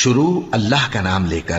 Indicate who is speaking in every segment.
Speaker 1: شروع اللہ کا نام لے کر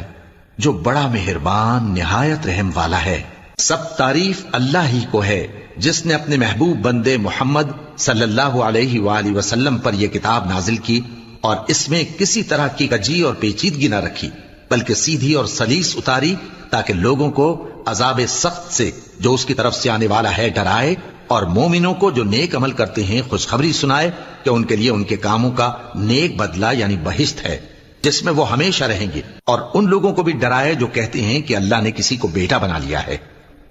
Speaker 1: جو بڑا مہربان نہایت رحم والا ہے۔ سب تعریف اللہ ہی کو ہے جس نے اپنے محبوب بندے محمد صلی اللہ علیہ وآلہ وسلم پر یہ کتاب نازل کی اور اس میں کسی طرح کی کجی اور پیچیدگی نہ رکھی، بلکہ سیدھی اور سلیس اتاری تاکہ لوگوں کو عذاب سخت سے جو اس کی طرف سے آنے والا ہے ڈرائے، اور مومنوں کو جو نیک عمل کرتے ہیں خوشخبری سنائے کہ ان کے لیے ان کے کاموں کا نیک بدلہ یعنی بہشت ہے جس میں وہ ہمیشہ رہیں گے، اور ان لوگوں کو بھی ڈرائے جو کہتے ہیں کہ اللہ نے کسی کو بیٹا بنا لیا ہے۔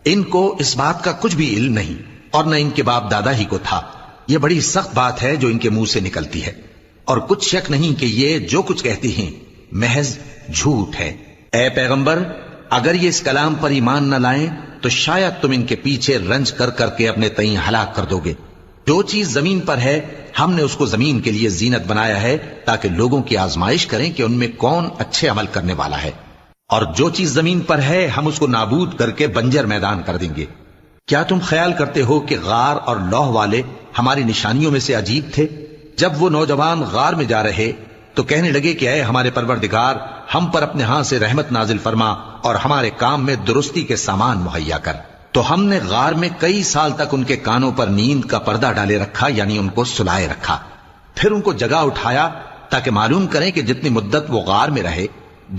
Speaker 1: ان کو اس بات کا کچھ بھی علم نہیں اور نہ ان کے باپ دادا ہی کو تھا۔ یہ بڑی سخت بات ہے جو ان کے منہ سے نکلتی ہے، اور کچھ شک نہیں کہ یہ جو کچھ کہتے ہیں محض جھوٹ ہے۔ اے پیغمبر، اگر یہ اس کلام پر ایمان نہ لائیں تو شاید تم ان کے پیچھے رنج کر کر کے اپنے تئیں ہلاک کر دو گے۔ جو چیز زمین پر ہے ہم نے اس کو زمین کے لیے زینت بنایا ہے تاکہ لوگوں کی آزمائش کریں کہ ان میں کون اچھے عمل کرنے والا ہے، اور جو چیز زمین پر ہے ہم اس کو نابود کر کے بنجر میدان کر دیں گے۔ کیا تم خیال کرتے ہو کہ غار اور لوح والے ہماری نشانیوں میں سے عجیب تھے؟ جب وہ نوجوان غار میں جا رہے تو کہنے لگے کہ اے ہمارے پروردگار، ہم پر اپنے ہاں سے رحمت نازل فرما اور ہمارے کام میں درستی کے سامان مہیا کر۔ تو ہم نے غار میں کئی سال تک ان کے کانوں پر نیند کا پردہ ڈالے رکھا، یعنی ان کو سلائے رکھا، پھر ان کو جگہ اٹھایا تاکہ معلوم کریں کہ جتنی مدت وہ غار میں رہے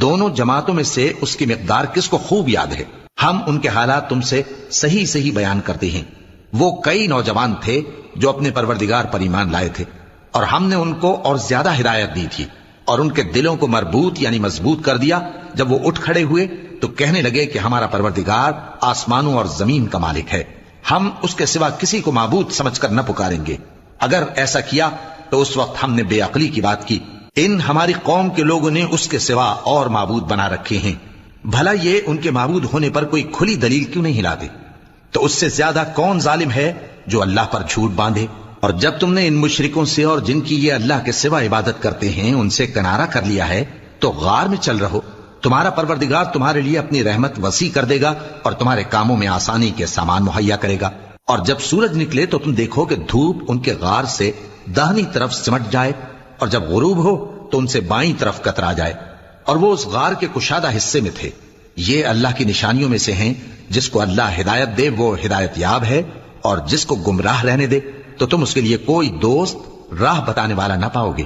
Speaker 1: دونوں جماعتوں میں سے اس کی مقدار کس کو خوب یاد ہے۔ ہم ان کے حالات تم سے صحیح صحیح بیان کرتے ہیں۔ وہ کئی نوجوان تھے جو اپنے پروردگار پر ایمان لائے تھے، اور ہم نے ان کو اور زیادہ ہدایت دی تھی، اور ان کے دلوں کو مربوط یعنی مضبوط کر دیا۔ جب وہ اٹھ کھڑے ہوئے تو کہنے لگے کہ ہمارا پروردگار آسمانوں اور زمین کا مالک ہے، ہم اس کے سوا کسی کو معبود سمجھ کر نہ پکاریں گے۔ اگر ایسا کیا تو اس وقت ہم نے بے عقلی کی بات کی۔ ان ہماری قوم کے لوگوں نے اس کے سوا اور معبود بنا رکھے ہیں، بھلا یہ ان کے معبود ہونے پر کوئی کھلی دلیل کیوں نہیں لاتے؟ تو اس سے زیادہ کون ظالم ہے جو اللہ پر جھوٹ باندھے؟ اور جب تم نے ان مشرکوں سے اور جن کی یہ اللہ کے سوا عبادت کرتے ہیں ان سے کنارہ کر لیا ہے تو غار میں چل رہو، تمہارا پروردگار تمہارے لیے اپنی رحمت وسیع کر دے گا اور تمہارے کاموں میں آسانی کے سامان مہیا کرے گا۔ اور جب سورج نکلے تو تم دیکھو کہ دھوپ ان کے غار سے داہنی طرف سمٹ جائے، اور جب غروب ہو تو ان سے بائیں طرف کترا جائے، اور وہ اس غار کے کشادہ حصے میں تھے۔ یہ اللہ کی نشانیوں میں سے ہیں، جس کو اللہ ہدایت دے وہ ہدایت یاب ہے، اور جس کو گمراہ رہنے دے تو تم اس کے لیے کوئی دوست راہ بتانے والا نہ پاؤ گے۔